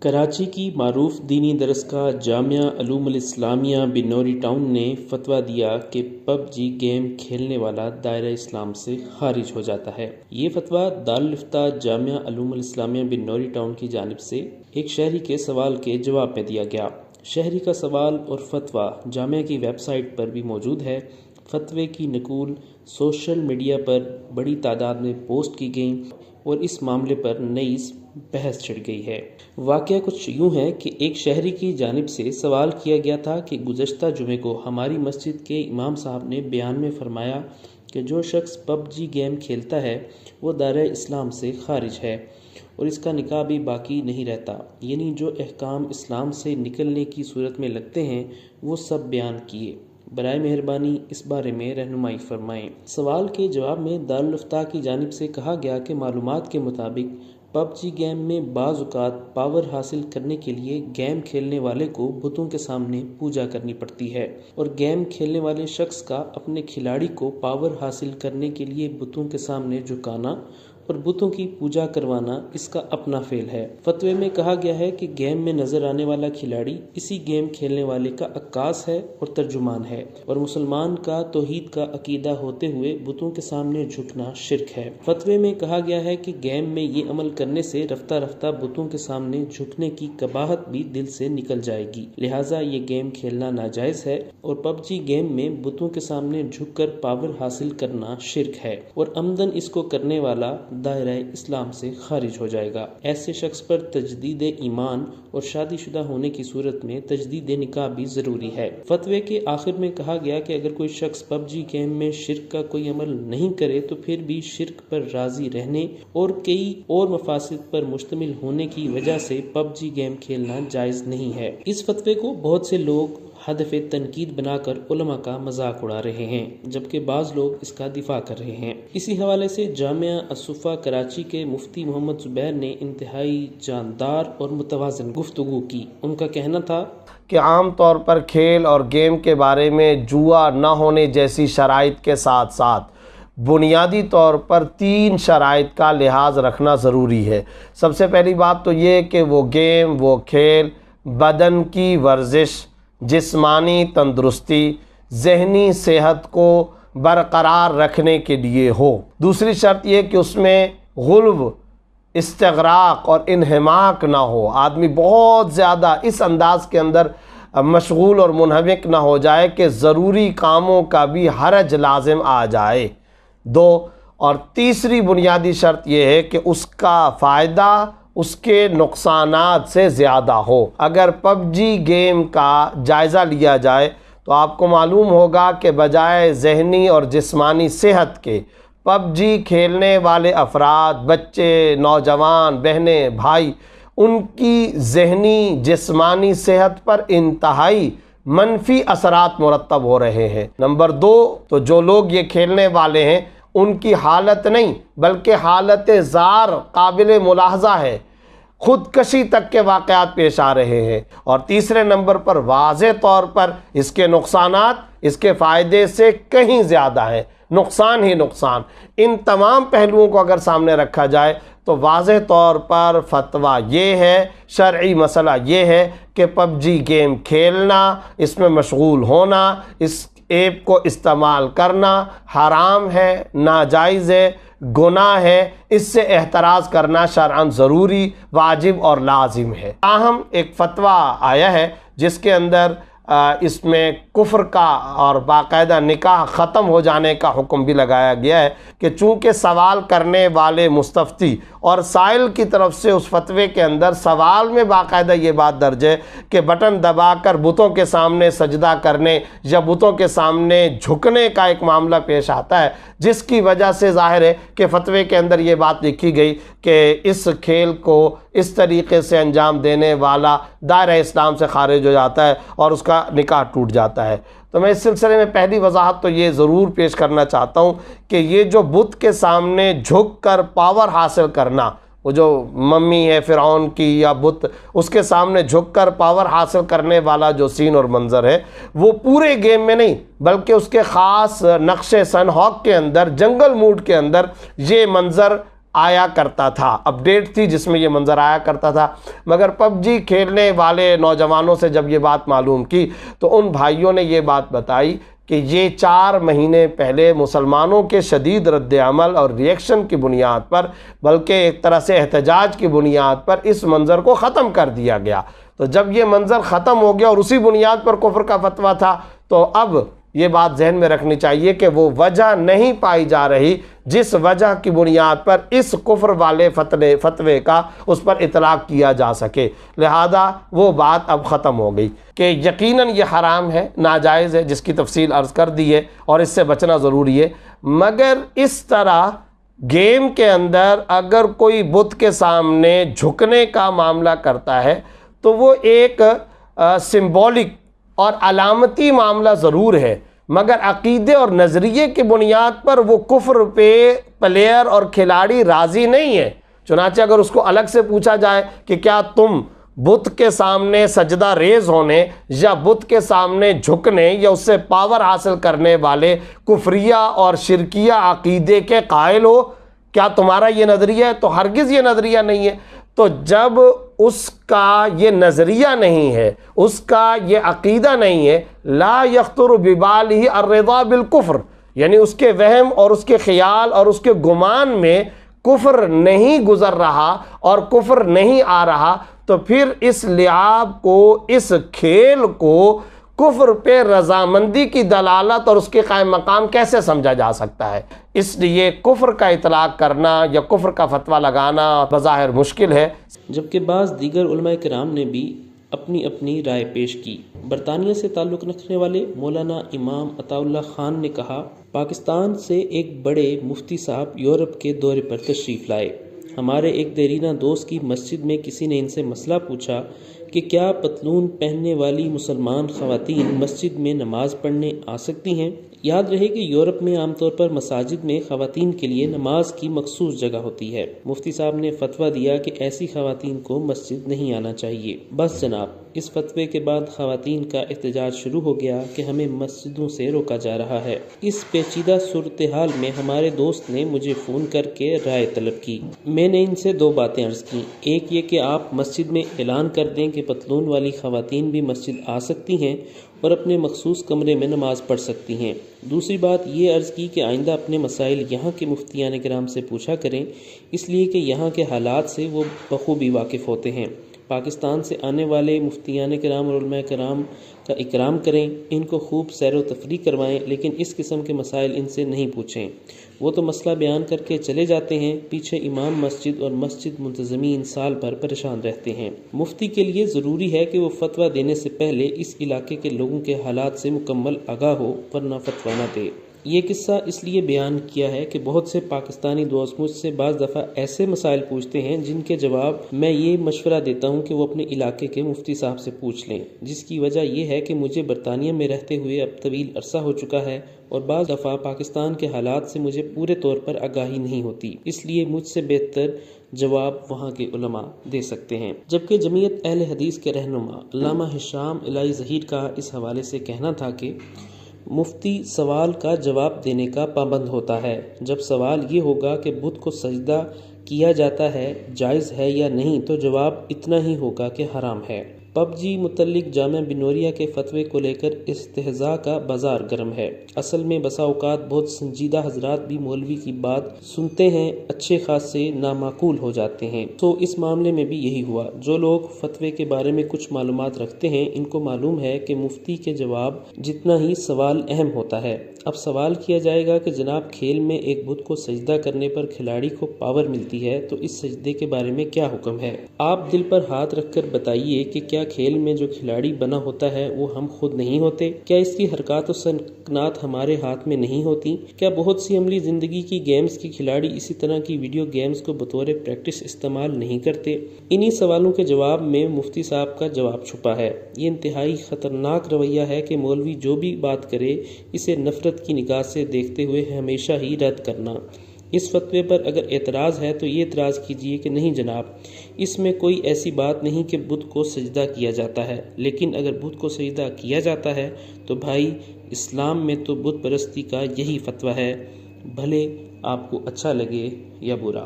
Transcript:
کراچی کی معروف دینی درسگاہ جامعہ علوم الاسلامیہ بنوری ٹاؤن نے فتویٰ دیا کہ پب جی گیم کھیلنے والا دائرہ اسلام سے خارج ہو جاتا ہے۔ یہ فتویٰ دارالفتہ جامعہ علوم الاسلامیہ بنوری ٹاؤن کی جانب سے ایک شہری کے سوال کے جواب میں دیا گیا۔ شہری کا سوال اور فتویٰ جامعہ کی ویب سائٹ پر بھی موجود ہے۔ فتوے کی نقول سوشل میڈیا پر بڑی تعداد میں پوسٹ کی گئیں اور اس معاملے پر نئی بحث چھڑ گئی ہے۔ واقعہ کچھ یوں ہے کہ ایک شہری کی جانب سے سوال کیا گیا تھا کہ گزشتہ جمعے کو ہماری مسجد کے امام صاحب نے بیان میں فرمایا کہ جو شخص پب جی گیم کھیلتا ہے وہ دائرہ اسلام سے خارج ہے اور اس کا نکاح بھی باقی نہیں رہتا، یعنی جو احکام اسلام سے نکلنے کی صورت میں لگتے ہیں وہ سب بیان کیے۔ برائے مہربانی اس بارے میں رہنمائی فرمائیں۔ سوال کے جواب میں دارالفتہ کی جانب سے کہا گیا کہ معلومات کے مطابق پب جی گیم میں بعض اوقات پاور حاصل کرنے کے لیے گیم کھیلنے والے کو بتوں کے سامنے پوجا کرنی پڑتی ہے، اور گیم کھیلنے والے شخص کا اپنے کھلاڑی کو پاور حاصل کرنے کے لیے بتوں کے سامنے جھکانا اور بتوں کی پوجا کروانا اس کا اپنا فعل ہے۔ فتوے میں کہا گیا ہے کہ گیم میں نظر آنے والا کھلاڑی اسی گیم کھیلنے والے کا عکاس ہے اور ترجمان ہے، اور مسلمان کا توحید کا عقیدہ ہوتے ہوئے بتوں کے سامنے جھکنا شرک ہے۔ فتوے میں کہا گیا ہے کہ گیم میں یہ عمل کرنے سے رفتہ رفتہ بتوں کے سامنے جھکنے کی قباحت بھی دل سے نکل جائے گی، لہٰذا یہ گیم کھیلنا ناجائز ہے، اور پب جی گیم میں بتوں کے سامنے جھک کر پاور حاصل کرنا شرک ہے، اور عمدن اس کو کرنے والا دائرہ اسلام سے خارج ہو جائے گا۔ ایسے شخص پر تجدید ایمان اور شادی شدہ ہونے کی صورت میں تجدید نکاح بھی ضروری ہے۔ فتوے کے آخر میں کہا گیا کہ اگر کوئی شخص پب جی گیم میں شرک کا کوئی عمل نہیں کرے تو پھر بھی شرک پر راضی رہنے اور کئی اور مفاسد پر مشتمل ہونے کی وجہ سے پب جی گیم کھیلنا جائز نہیں ہے۔ اس فتوے کو بہت سے لوگ ہدف تنقید بنا کر علماء کا مذاق اڑا رہے ہیں، جبکہ بعض لوگ اس کا دفاع کر رہے ہیں۔ اسی حوالے سے جامعہ الصفا کراچی کے مفتی محمد زبیر نے انتہائی جاندار اور متوازن گفتگو کی۔ ان کا کہنا تھا کہ عام طور پر کھیل اور گیم کے بارے میں جوا نہ ہونے جیسی شرائط کے ساتھ ساتھ بنیادی طور پر 3 شرائط کا لحاظ رکھنا ضروری ہے۔ سب سے پہلی بات تو یہ کہ وہ گیم، وہ کھیل بدن کی ورزش، جسمانی تندرستی، ذہنی صحت کو برقرار رکھنے کے لیے ہو۔ دوسری شرط یہ کہ اس میں غلو، استغراق اور انہماک نہ ہو، آدمی بہت زیادہ اس انداز کے اندر مشغول اور منہمک نہ ہو جائے کہ ضروری کاموں کا بھی حرج لازم آ جائے۔ اور تیسری بنیادی شرط یہ ہے کہ اس کا فائدہ اس کے نقصانات سے زیادہ ہو۔ اگر پب جی گیم کا جائزہ لیا جائے تو آپ کو معلوم ہوگا کہ بجائے ذہنی اور جسمانی صحت کے پب جی کھیلنے والے افراد، بچے، نوجوان، بہنیں، بھائی، ان کی ذہنی جسمانی صحت پر انتہائی منفی اثرات مرتب ہو رہے ہیں۔ نمبر 2، تو جو لوگ یہ کھیلنے والے ہیں ان کی حالت نہیں بلکہ حالت زار قابل ملاحظہ ہے، خودکشی تک کے واقعات پیش آ رہے ہیں۔ اور تیسرے نمبر پر واضح طور پر اس کے نقصانات اس کے فائدے سے کہیں زیادہ ہیں، نقصان ہی نقصان۔ ان تمام پہلوؤں کو اگر سامنے رکھا جائے تو واضح طور پر فتویٰ یہ ہے، شرعی مسئلہ یہ ہے کہ پب جی گیم کھیلنا، اس میں مشغول ہونا، اس ایپ کو استعمال کرنا حرام ہے، ناجائز ہے، گناہ ہے، اس سے احتراز کرنا شرعاً ضروری، واجب اور لازم ہے۔ تاہم ایک فتویٰ آیا ہے جس کے اندر اس میں کفر کا اور باقاعدہ نکاح ختم ہو جانے کا حکم بھی لگایا گیا ہے کہ چونکہ سوال کرنے والے مستفتی اور سائل کی طرف سے اس فتوے کے اندر سوال میں باقاعدہ یہ بات درج ہے کہ بٹن دبا کر بتوں کے سامنے سجدہ کرنے یا بتوں کے سامنے جھکنے کا ایک معاملہ پیش آتا ہے، جس کی وجہ سے ظاہر ہے کہ فتوے کے اندر یہ بات لکھی گئی کہ اس کھیل کو اس طریقے سے انجام دینے والا دائرہ اسلام سے خارج ہو جاتا ہے اور اس کا نکاح ٹوٹ جاتا ہے۔ تو میں اس سلسلے میں پہلی وضاحت تو یہ ضرور پیش کرنا چاہتا ہوں کہ یہ جو بت کے سامنے جھک کر پاور حاصل کرنا، وہ جو ممی ہے فرعون کی یا بت، اس کے سامنے جھک کر پاور حاصل کرنے والا جو سین اور منظر ہے، وہ پورے گیم میں نہیں بلکہ اس کے خاص نقش سن ہاک کے اندر، جنگل موڈ کے اندر یہ منظر آیا کرتا تھا، اپڈیٹ تھی جس میں یہ منظر آیا کرتا تھا۔ مگر پب جی کھیلنے والے نوجوانوں سے جب یہ بات معلوم کی تو ان بھائیوں نے یہ بات بتائی کہ یہ 4 مہینے پہلے مسلمانوں کے شدید رد عمل اور ریئیکشن کی بنیاد پر، بلکہ ایک طرح سے احتجاج کی بنیاد پر اس منظر کو ختم کر دیا گیا۔ تو جب یہ منظر ختم ہو گیا اور اسی بنیاد پر کفر کا فتویٰ تھا، تو اب یہ بات ذہن میں رکھنی چاہیے کہ وہ وجہ نہیں پائی جا رہی جس وجہ کی بنیاد پر اس کفر والے فتوے کا اس پر اطلاق کیا جا سکے، لہذا وہ بات اب ختم ہو گئی کہ یقیناً یہ حرام ہے، ناجائز ہے، جس کی تفصیل عرض کر دی ہے اور اس سے بچنا ضروری ہے۔ مگر اس طرح گیم کے اندر اگر کوئی بت کے سامنے جھکنے کا معاملہ کرتا ہے تو وہ ایک سمبولک اور علامتی معاملہ ضرور ہے، مگر عقیدے اور نظریے کی بنیاد پر وہ کفر پہ پلیئر اور کھلاڑی راضی نہیں ہے۔ چنانچہ اگر اس کو الگ سے پوچھا جائے کہ کیا تم بت کے سامنے سجدہ ریز ہونے یا بت کے سامنے جھکنے یا اس سے پاور حاصل کرنے والے کفریہ اور شرکیہ عقیدے کے قائل ہو، کیا تمہارا یہ نظریہ ہے؟ تو ہرگز یہ نظریہ نہیں ہے۔ تو جب اس کا یہ نظریہ نہیں ہے، اس کا یہ عقیدہ نہیں ہے، لا یخطر ببالہ الرضا بالکفر، یعنی اس کے وہم اور اس کے خیال اور اس کے گمان میں کفر نہیں گزر رہا اور کفر نہیں آ رہا، تو پھر اس لعاب کو، اس کھیل کو کفر پہ رضامندی کی دلالت اور اس کے قائم مقام کیسے سمجھا جا سکتا ہے؟ اس لیے کفر کا اطلاق کرنا یا کفر کا فتویٰ لگانا بظاہر مشکل ہے۔ جبکہ بعض دیگر علماء کرام نے بھی اپنی اپنی رائے پیش کی۔ برطانیہ سے تعلق رکھنے والے مولانا امام عطا اللہ خان نے کہا، پاکستان سے ایک بڑے مفتی صاحب یورپ کے دورے پر تشریف لائے۔ ہمارے ایک دیرینہ دوست کی مسجد میں کسی نے ان سے مسئلہ پوچھا کہ کیا پتلون پہننے والی مسلمان خواتین مسجد میں نماز پڑھنے آ سکتی ہیں؟ یاد رہے کہ یورپ میں عام طور پر مساجد میں خواتین کے لیے نماز کی مخصوص جگہ ہوتی ہے۔ مفتی صاحب نے فتویٰ دیا کہ ایسی خواتین کو مسجد نہیں آنا چاہیے۔ بس جناب، اس فتوے کے بعد خواتین کا احتجاج شروع ہو گیا کہ ہمیں مسجدوں سے روکا جا رہا ہے۔ اس پیچیدہ صورتحال میں ہمارے دوست نے مجھے فون کر کے رائے طلب کی۔ میں نے ان سے 2 باتیں عرض کی، ایک یہ کہ آپ مسجد میں اعلان کر دیں کہ پتلون والی خواتین بھی مسجد آ سکتی ہیں اور اپنے مخصوص کمرے میں نماز پڑھ سکتی ہیں۔ دوسری بات یہ عرض کی کہ آئندہ اپنے مسائل یہاں کے مفتیان کرام سے پوچھا کریں، اس لیے کہ یہاں کے حالات سے وہ بخوبی واقف ہوتے ہیں۔ پاکستان سے آنے والے مفتیان کرام اور علماء کرام کا اکرام کریں، ان کو خوب سیر و تفریح کروائیں، لیکن اس قسم کے مسائل ان سے نہیں پوچھیں۔ وہ تو مسئلہ بیان کر کے چلے جاتے ہیں، پیچھے امام مسجد اور مسجد منتظمین سال بھر پریشان رہتے ہیں۔ مفتی کے لیے ضروری ہے کہ وہ فتویٰ دینے سے پہلے اس علاقے کے لوگوں کے حالات سے مکمل آگاہ ہو، ورنہ فتویٰ نہ دے۔ یہ قصہ اس لیے بیان کیا ہے کہ بہت سے پاکستانی دوست مجھ سے بعض دفعہ ایسے مسائل پوچھتے ہیں جن کے جواب میں یہ مشورہ دیتا ہوں کہ وہ اپنے علاقے کے مفتی صاحب سے پوچھ لیں، جس کی وجہ یہ ہے کہ مجھے برطانیہ میں رہتے ہوئے اب طویل عرصہ ہو چکا ہے اور بعض دفعہ پاکستان کے حالات سے مجھے پورے طور پر آگاہی نہیں ہوتی، اس لیے مجھ سے بہتر جواب وہاں کے علماء دے سکتے ہیں۔ جبکہ جمعیت اہل حدیث کے رہنما علامہ ہشام الہی ظہیر کا اس حوالے سے کہنا تھا کہ مفتی سوال کا جواب دینے کا پابند ہوتا ہے۔ جب سوال یہ ہوگا کہ بت کو سجدہ کیا جاتا ہے جائز ہے یا نہیں، تو جواب اتنا ہی ہوگا کہ حرام ہے۔ پب جی متعلق جامعہ بنوریہ کے فتوے کو لے کر استہزاء کا بازار گرم ہے۔ اصل میں بسا اوقات بہت سنجیدہ حضرات بھی مولوی کی بات سنتے ہیں، اچھے خاصے نامعقول ہو جاتے ہیں۔ تو اس معاملے میں بھی یہی ہوا۔ جو لوگ فتوے کے بارے میں کچھ معلومات رکھتے ہیں، ان کو معلوم ہے کہ مفتی کے جواب جتنا ہی سوال اہم ہوتا ہے۔ اب سوال کیا جائے گا کہ جناب کھیل میں ایک بت کو سجدہ کرنے پر کھلاڑی کو پاور ملتی ہے، تو اس سجدے کے بارے میں کیا حکم ہے؟ آپ دل پر ہاتھ رکھ کر بتائیے کہ کیا کھیل میں جو کھلاڑی بنا ہوتا ہے وہ ہم خود نہیں ہوتے؟ کیا اس کی حرکات و سکنات ہمارے ہاتھ میں نہیں ہوتی؟ کیا بہت سی عملی زندگی کی گیمز کے کھلاڑی اسی طرح کی ویڈیو گیمز کو بطور پریکٹس استعمال نہیں کرتے؟ انہی سوالوں کے جواب میں مفتی صاحب کا جواب چھپا ہے۔ یہ انتہائی خطرناک رویہ ہے کہ مولوی جو بھی بات کرے اسے نفرت کی نگاہ سے دیکھتے ہوئے ہمیشہ ہی رد کرنا۔ اس فتوے پر اگر اعتراض ہے تو یہ اعتراض کیجئے کہ نہیں جناب، اس میں کوئی ایسی بات نہیں کہ بت کو سجدہ کیا جاتا ہے، لیکن اگر بت کو سجدہ کیا جاتا ہے تو بھائی اسلام میں تو بت پرستی کا یہی فتویٰ ہے، بھلے آپ کو اچھا لگے یا برا۔